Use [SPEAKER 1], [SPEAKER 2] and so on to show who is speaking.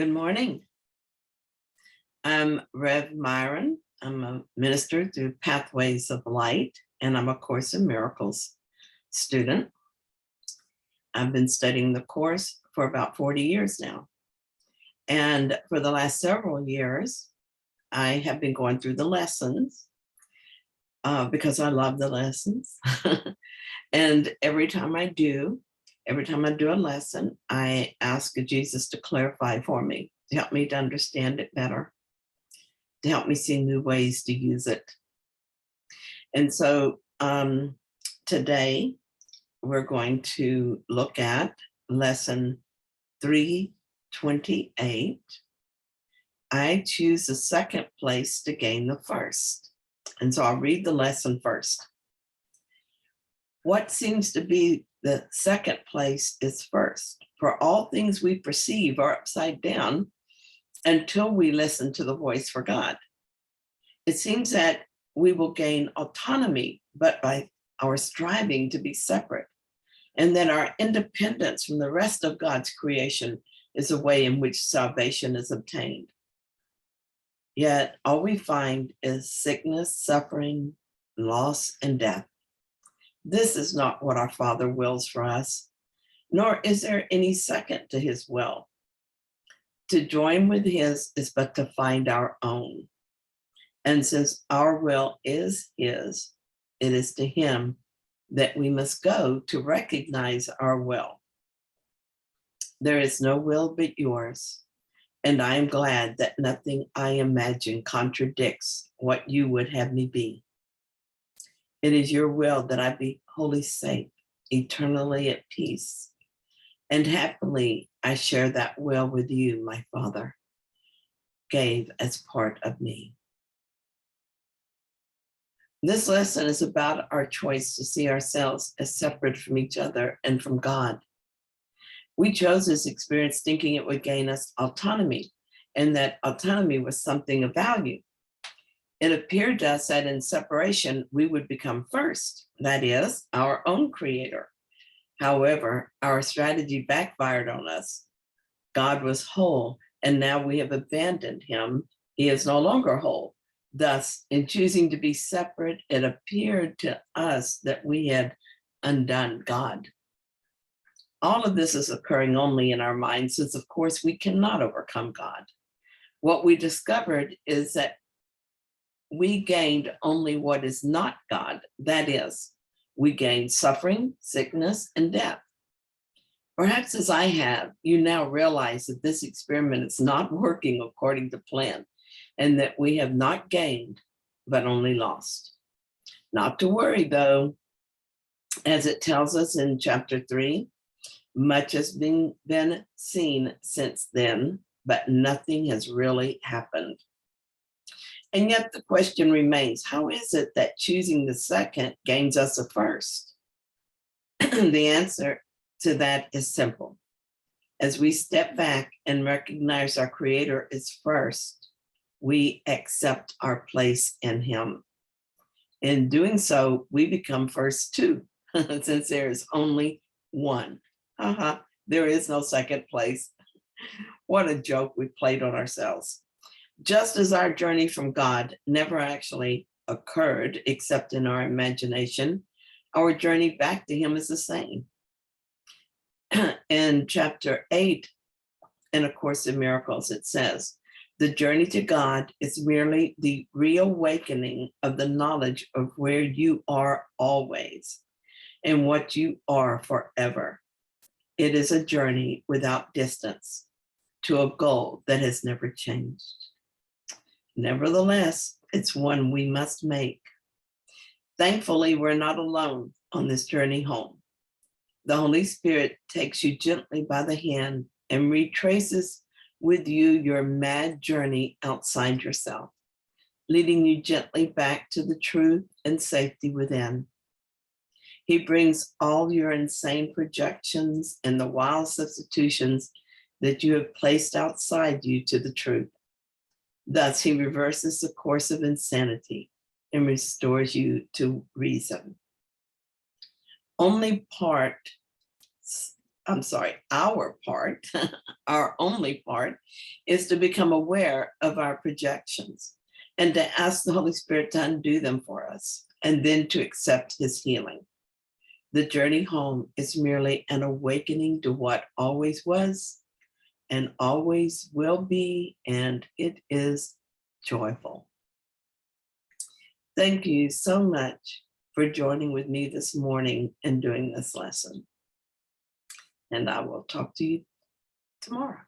[SPEAKER 1] Good morning. I'm Rev Myron. I'm a minister through Pathways of Light, and I'm a Course in Miracles student. I've been studying the course for about 40 years now. And for the last several years, I have been going through the lessons because I love the lessons. And every time I do a lesson, I ask Jesus to clarify for me, to help me to understand it better, to help me see new ways to use it. And so today we're going to look at lesson 328. I choose the second place to gain the first. And so I'll read the lesson first. What seems to be the second place is first. For all things we perceive are upside down until we listen to the voice for God. It seems that we will gain autonomy, but by our striving to be separate, and that our independence from the rest of God's creation is a way in which salvation is obtained. Yet all we find is sickness, suffering, loss, and death. This is not what our Father wills for us, nor is there any second to his will. To join with his is but to find our own. And since our will is his, it is to him that we must go to recognize our will. There is no will but yours, and I am glad that nothing I imagine contradicts what you would have me be. It is your will that I be wholly safe, eternally at peace, and happily I share that will with you, my Father gave as part of me. This lesson is about our choice to see ourselves as separate from each other and from God. We chose this experience thinking it would gain us autonomy, and that autonomy was something of value. It appeared to us that in separation, we would become first, that is, our own creator. However, our strategy backfired on us. God was whole, and now we have abandoned him. He is no longer whole. Thus, in choosing to be separate, it appeared to us that we had undone God. All of this is occurring only in our minds, since, of course, we cannot overcome God. What we discovered is that we gained only what is not God. That is, we gained suffering, sickness, and death. Perhaps as I have, you now realize that this experiment is not working according to plan, and that we have not gained, but only lost. Not to worry, though, as it tells us in chapter 3, much has been seen since then, but nothing has really happened. And yet the question remains, how is it that choosing the second gains us a first? The answer to that is simple. As we step back and recognize our Creator is first, we accept our place in him. In doing so, we become first too, since there is only one. There is no second place. What a joke we played on ourselves. Just as our journey from God never actually occurred except in our imagination, our journey back to him is the same. In chapter 8, in A Course in Miracles, it says, the journey to God is merely the reawakening of the knowledge of where you are always and what you are forever. It is a journey without distance to a goal that has never changed. Nevertheless, it's one we must make. Thankfully, we're not alone on this journey home. The Holy Spirit takes you gently by the hand and retraces with you your mad journey outside yourself, leading you gently back to the truth and safety within. He brings all your insane projections and the wild substitutions that you have placed outside you to the truth. Thus, he reverses the course of insanity and restores you to reason. Only parts I'm sorry, our part, our only part, is to become aware of our projections and to ask the Holy Spirit to undo them for us and then to accept his healing. The journey home is merely an awakening to what always was and always will be, and it is joyful. Thank you so much for joining with me this morning and doing this lesson. And I will talk to you tomorrow.